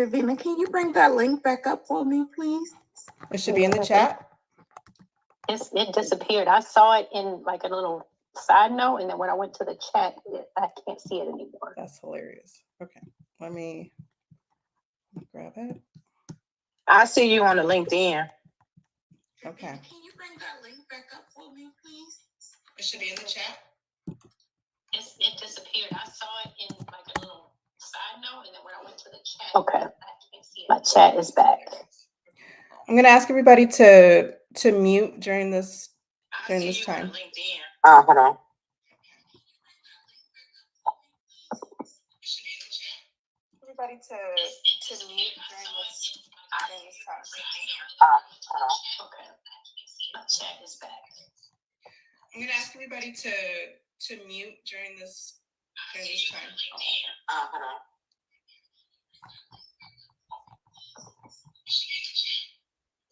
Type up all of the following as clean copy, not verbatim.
Viviana, can you bring that link back up for me, please? It should be in the chat. It disappeared. I saw it in like a little side note, and then when I went to the chat, I can't see it anymore. That's hilarious. Okay, let me grab it. I see you on the LinkedIn. Okay. Can you bring that link back up for me, please? It should be in the chat. It disappeared. I saw it in like a little side note, and then when I went to the chat, I can't see it. My chat is back. I'm gonna ask everybody to mute during this time. Hold on. Everybody to mute during this time. Okay. My chat is back. I'm gonna ask everybody to mute during this time. Hold on.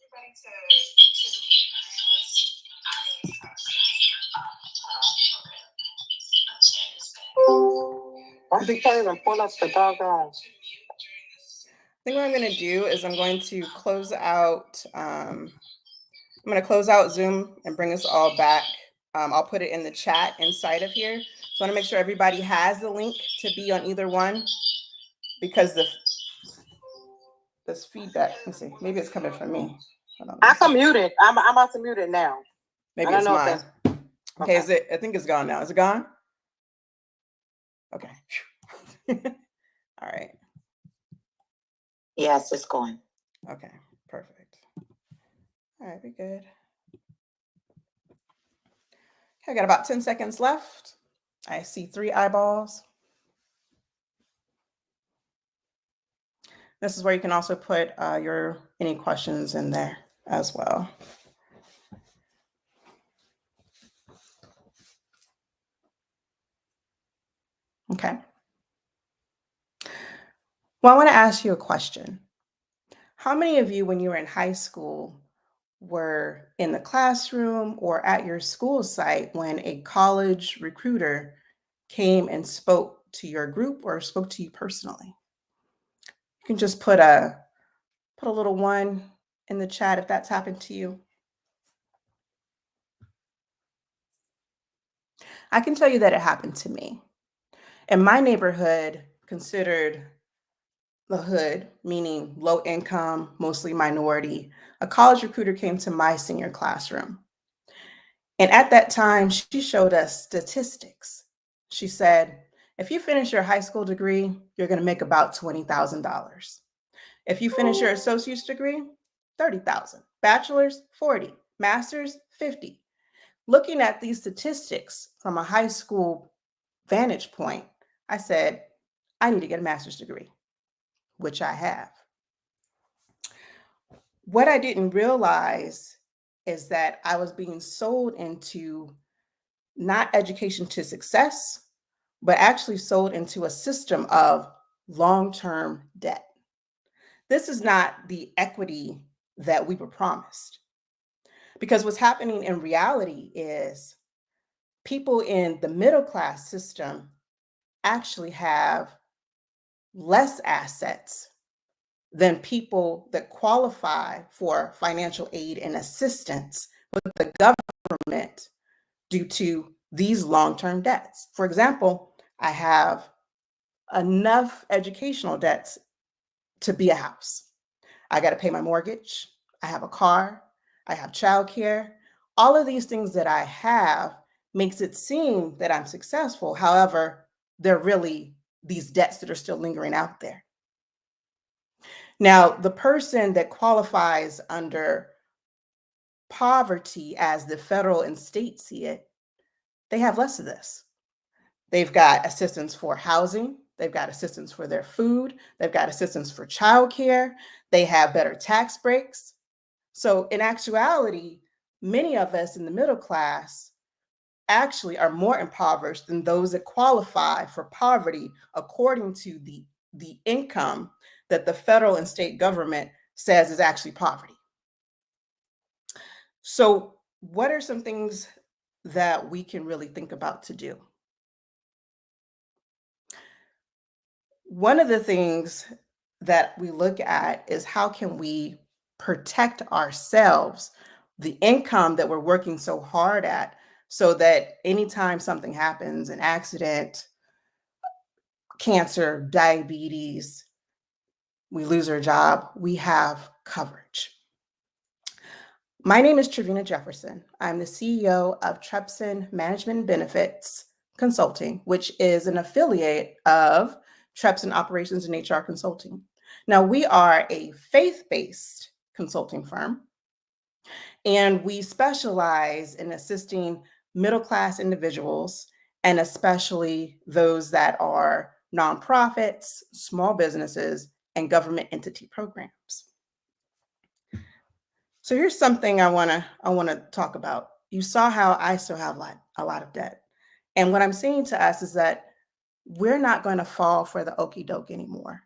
Everybody to mute Why they can't even pull up the doggone? I think what I'm going to do is I'm going to close out. I'm going to close out Zoom and bring us all back. I'll put it in the chat inside of here. So I want to make sure everybody has the link to be on either one, because this feedback. Let's see. Maybe it's coming from me. I can mute it. I'm about to mute it now. Maybe it's mine. Okay, is it? I think it's gone now. Is it gone? Okay. All right. Yes, it's going. Okay, perfect. All right, we good. Okay, I got about 10 seconds left. I see 3 eyeballs. This is where you can also put any questions in there as well. Okay. Well, I want to ask you a question. How many of you, when you were in high school, were in the classroom or at your school site when a college recruiter came and spoke to your group or spoke to you personally? You can just put a little 1 in the chat if that's happened to you. I can tell you that it happened to me. In my neighborhood, considered the hood, meaning low income, mostly minority, a college recruiter came to my senior classroom. And at that time, she showed us statistics. She said, if you finish your high school degree, you're going to make about $20,000. If you finish your associate's degree, $30,000. Bachelor's, $40,000. Master's, $50,000. Looking at these statistics from a high school vantage point, I said, I need to get a master's degree, which I have. What I didn't realize is that I was being sold into not education to success, but actually sold into a system of long-term debt. This is not the equity that we were promised. Because what's happening in reality is people in the middle class system actually have less assets than people that qualify for financial aid and assistance with the government due to these long-term debts. For example, I have enough educational debts to be a house. I got to pay my mortgage. I have a car. I have childcare. All of these things that I have makes it seem that I'm successful. However, they're really these debts that are still lingering out there. Now, the person that qualifies under poverty as the federal and state see it, they have less of this. They've got assistance for housing. They've got assistance for their food. They've got assistance for childcare. They have better tax breaks. So in actuality, many of us in the middle class actually are more impoverished than those that qualify for poverty according to the income that the federal and state government says is actually poverty. So what are some things that we can really think about to do? One of the things that we look at is how can we protect ourselves, the income that we're working so hard at, so that anytime something happens, an accident, cancer, diabetes, we lose our job, we have coverage. My name is Trevina Jefferson. I'm the CEO of Trepson Management Benefits Consulting, which is an affiliate of Trepson Operations and HR Consulting. Now, we are a faith-based consulting firm, and we specialize in assisting middle-class individuals, and especially those that are nonprofits, small businesses, and government entity programs. So here's something I wanna talk about. You saw how I still have a lot of debt. And what I'm saying to us is that we're not going to fall for the okie doke anymore.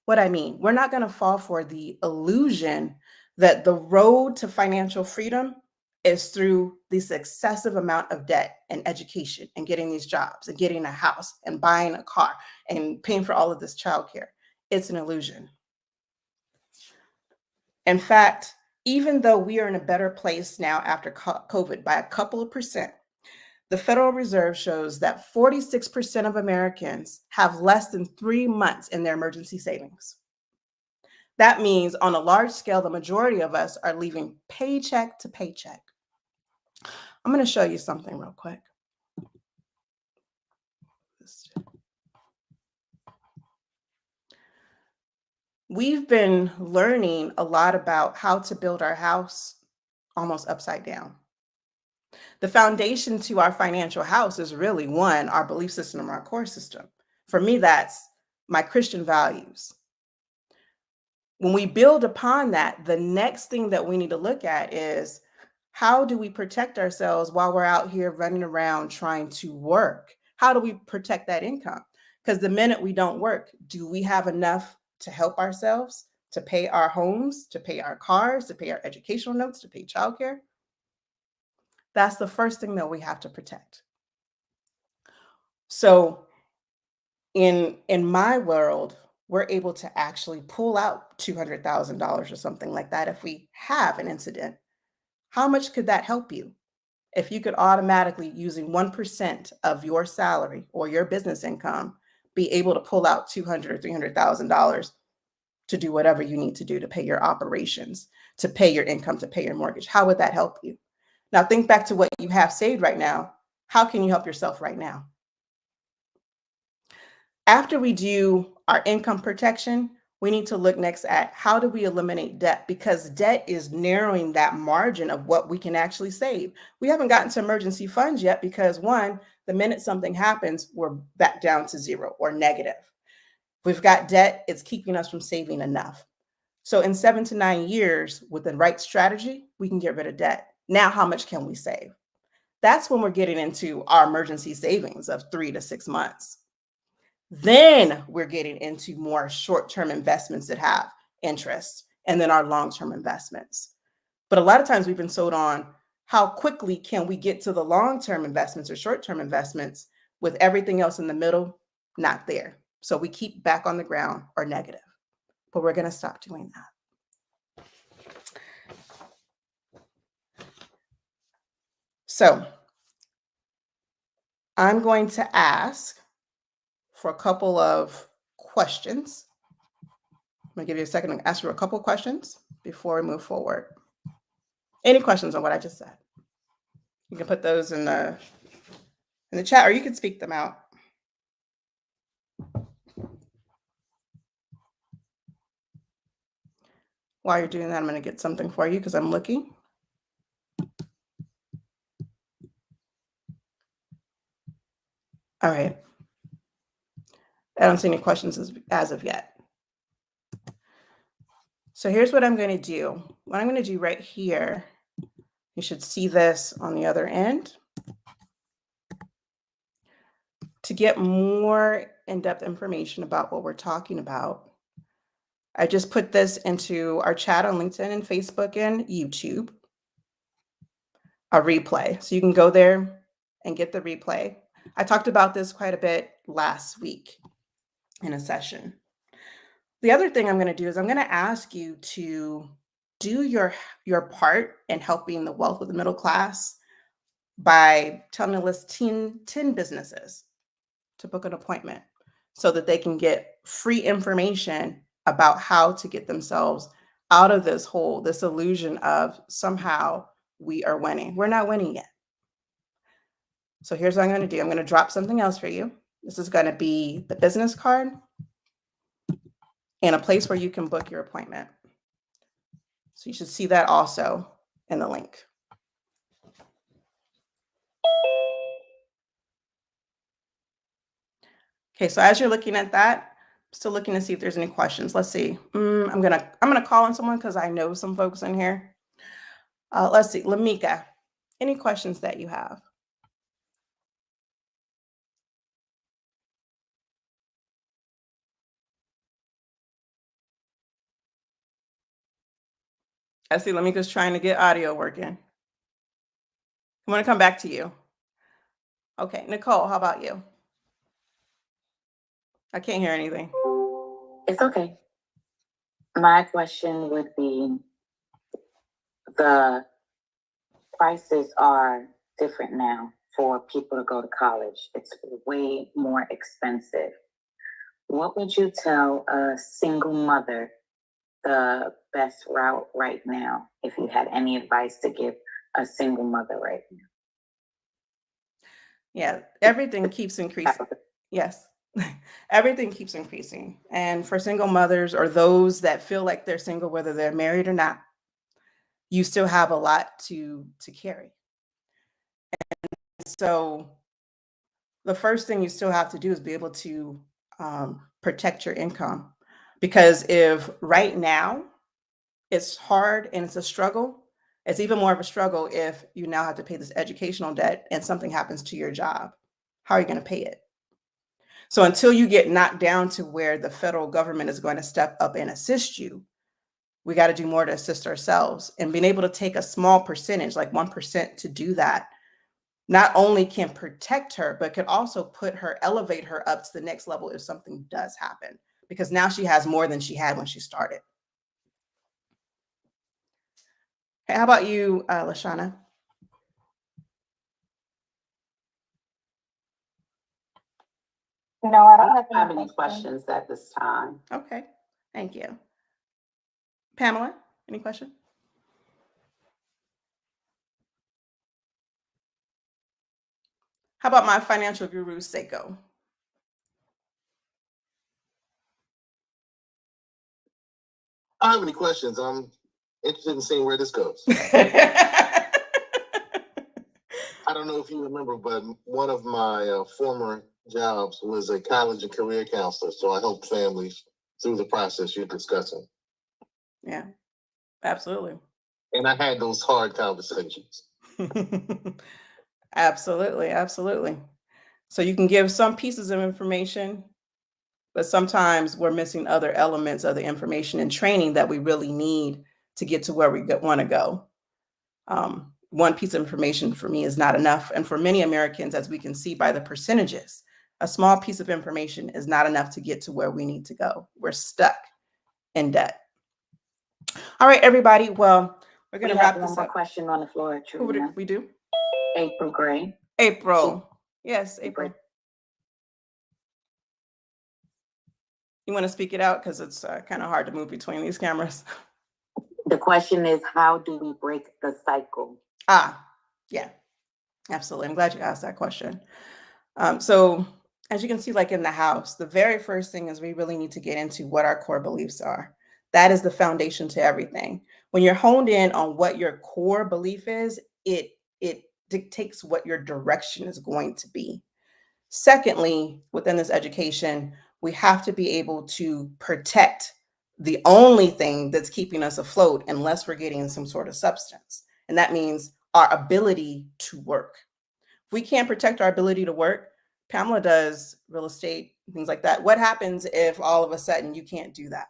What I mean, we're not going to fall for the illusion that the road to financial freedom is through this excessive amount of debt and education and getting these jobs and getting a house and buying a car and paying for all of this childcare. It's an illusion. In fact, even though we are in a better place now after COVID by a couple of percent, the Federal Reserve shows that 46% of Americans have less than 3 months in their emergency savings. That means on a large scale, the majority of us are living paycheck to paycheck. I'm going to show you something real quick. We've been learning a lot about how to build our house almost upside down. The foundation to our financial house is really one, our belief system, our core system. For me, that's my Christian values. When we build upon that, the next thing that we need to look at is how do we protect ourselves while we're out here running around trying to work? How do we protect that income? Because the minute we don't work, do we have enough to help ourselves, to pay our homes, to pay our cars, to pay our educational notes, to pay childcare? That's the first thing that we have to protect. So in my world, we're able to actually pull out $200,000 or something like that if we have an incident. How much could that help you? If you could automatically, using 1% of your salary or your business income, be able to pull out $200,000 or $300,000 to do whatever you need to do to pay your operations, to pay your income, to pay your mortgage, how would that help you? Now think back to what you have saved right now. How can you help yourself right now? After we do our income protection, we need to look next at how do we eliminate debt, because debt is narrowing that margin of what we can actually save. We haven't gotten to emergency funds yet because one, the minute something happens, we're back down to zero or negative. If we've got debt, it's keeping us from saving enough. So in 7 to 9 years, with the right strategy, we can get rid of debt. Now, how much can we save? That's when we're getting into our emergency savings of 3 to 6 months. Then we're getting into more short-term investments that have interest, and then our long-term investments. But a lot of times we've been sold on how quickly can we get to the long-term investments or short-term investments, with everything else in the middle not there. So we keep back on the ground or negative, but we're going to stop doing that. So I'm going to ask for a couple of questions. I'm going to give you a second to ask you a couple of questions before we move forward. Any questions on what I just said? You can put those in the chat, or you can speak them out. While you're doing that, I'm going to get something for you because I'm looking. All right. I don't see any questions as of yet. So here's what I'm going to do. What I'm going to do right here, you should see this on the other end. To get more in-depth information about what we're talking about, I just put this into our chat on LinkedIn and Facebook and YouTube, a replay. So you can go there and get the replay. I talked about this quite a bit last week in a session. The other thing I'm going to do is I'm going to ask you to do your part in helping the wealth of the middle class by telling them to list 10 businesses to book an appointment so that they can get free information about how to get themselves out of this hole, this illusion of somehow we are winning. We're not winning yet. So here's what I'm going to do. I'm going to drop something else for you. This is going to be the business card and a place where you can book your appointment. So you should see that also in the link. Okay, so as you're looking at that, I'm still looking to see if there's any questions. Let's see. I'm gonna call on someone because I know some folks in here. Let's see, Lamika, any questions that you have? I see Lamika's trying to get audio working. I'm gonna come back to you. Okay, Nicole, how about you? I can't hear anything. It's okay. My question would be, the prices are different now for people to go to college. It's way more expensive. What would you tell a single mother the best route right now, if you had any advice to give a single mother right now? Yeah, everything keeps increasing. Yes, everything keeps increasing. And for single mothers or those that feel like they're single, whether they're married or not, you still have a lot to carry. So the first thing you still have to do is be able to protect your income. Because if right now it's hard and it's a struggle, it's even more of a struggle if you now have to pay this educational debt and something happens to your job. How are you going to pay it? So until you get knocked down to where the federal government is going to step up and assist you, we got to do more to assist ourselves. And being able to take a small percentage, like 1%, to do that, not only can protect her, but could also elevate her up to the next level if something does happen, because now she has more than she had when she started. Hey, how about you, Lashana? No, I don't have any questions at this time. Okay, thank you. Pamela, any question? How about my financial guru, Seiko? I don't have any questions. I'm interested in seeing where this goes. I don't know if you remember, but one of my former jobs was a college and career counselor. So I help families through the process you're discussing. Yeah, absolutely. And I had those hard conversations. Absolutely, absolutely. So you can give some pieces of information, but sometimes we're missing other elements of the information and training that we really need to get to where we want to go. One piece of information for me is not enough. And for many Americans, as we can see by the percentages, a small piece of information is not enough to get to where we need to go. We're stuck in debt. All right, everybody. Well, we're going to wrap this up. One more question on the floor, Trina. We do? April Gray. April. Yes, April. You want to speak it out because it's kind of hard to move between these cameras. The question is, how do we break the cycle? Yeah, absolutely. I'm glad you asked that question. So as you can see, like in the house, the very first thing is we really need to get into what our core beliefs are. That is the foundation to everything. When you're honed in on what your core belief is, it dictates what your direction is going to be. Secondly, within this education, we have to be able to protect the only thing that's keeping us afloat unless we're getting some sort of substance. And that means our ability to work. If we can't protect our ability to work, Pamela does real estate, things like that. What happens if all of a sudden you can't do that?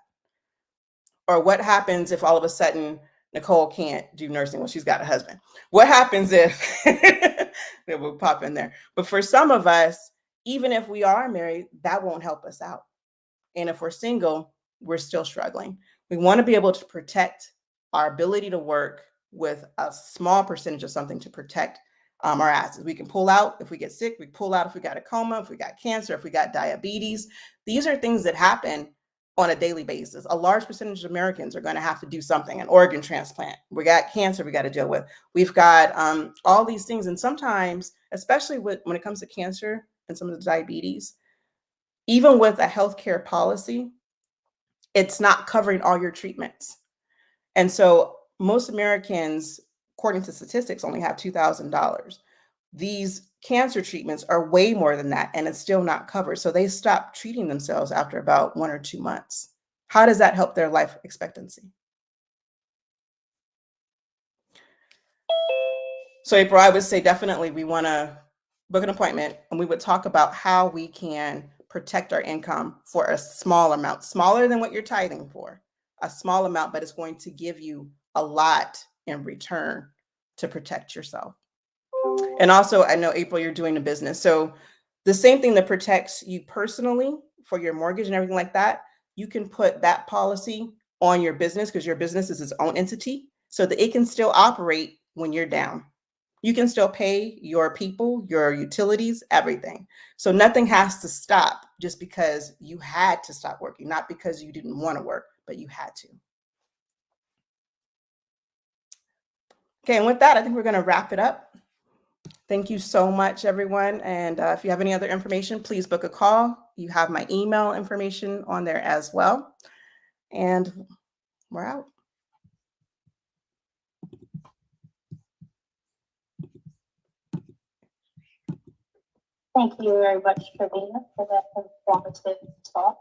Or what happens if all of a sudden Nicole can't do nursing? Well, she's got a husband. What happens if that will pop in there? But for some of us, even if we are married, that won't help us out. And if we're single, we're still struggling. We want to be able to protect our ability to work with a small percentage of something to protect our assets. We can pull out if we get sick, we pull out if we got a coma, if we got cancer, if we got diabetes. These are things that happen on a daily basis. A large percentage of Americans are going to have to do something, an organ transplant. We got cancer we got to deal with. We've got all these things. And sometimes, especially when it comes to cancer and some of the diabetes, even with a healthcare policy, it's not covering all your treatments. And so most Americans, according to statistics, only have $2,000. These cancer treatments are way more than that, and it's still not covered. So they stop treating themselves after about 1 or 2 months. How does that help their life expectancy? So April, I would say definitely we want to book an appointment, and we would talk about how we can protect our income for a small amount, smaller than what you're tithing for, a small amount, but it's going to give you a lot in return to protect yourself. And also, I know, April, you're doing a business. So the same thing that protects you personally for your mortgage and everything like that, you can put that policy on your business because your business is its own entity so that it can still operate when you're down. You can still pay your people, your utilities, everything. So nothing has to stop just because you had to stop working, not because you didn't want to work, but you had to. Okay, and with that, I think we're going to wrap it up. Thank you so much, everyone. And if you have any other information, please book a call. You have my email information on there as well. And we're out. Thank you very much, Pravina, for that informative talk.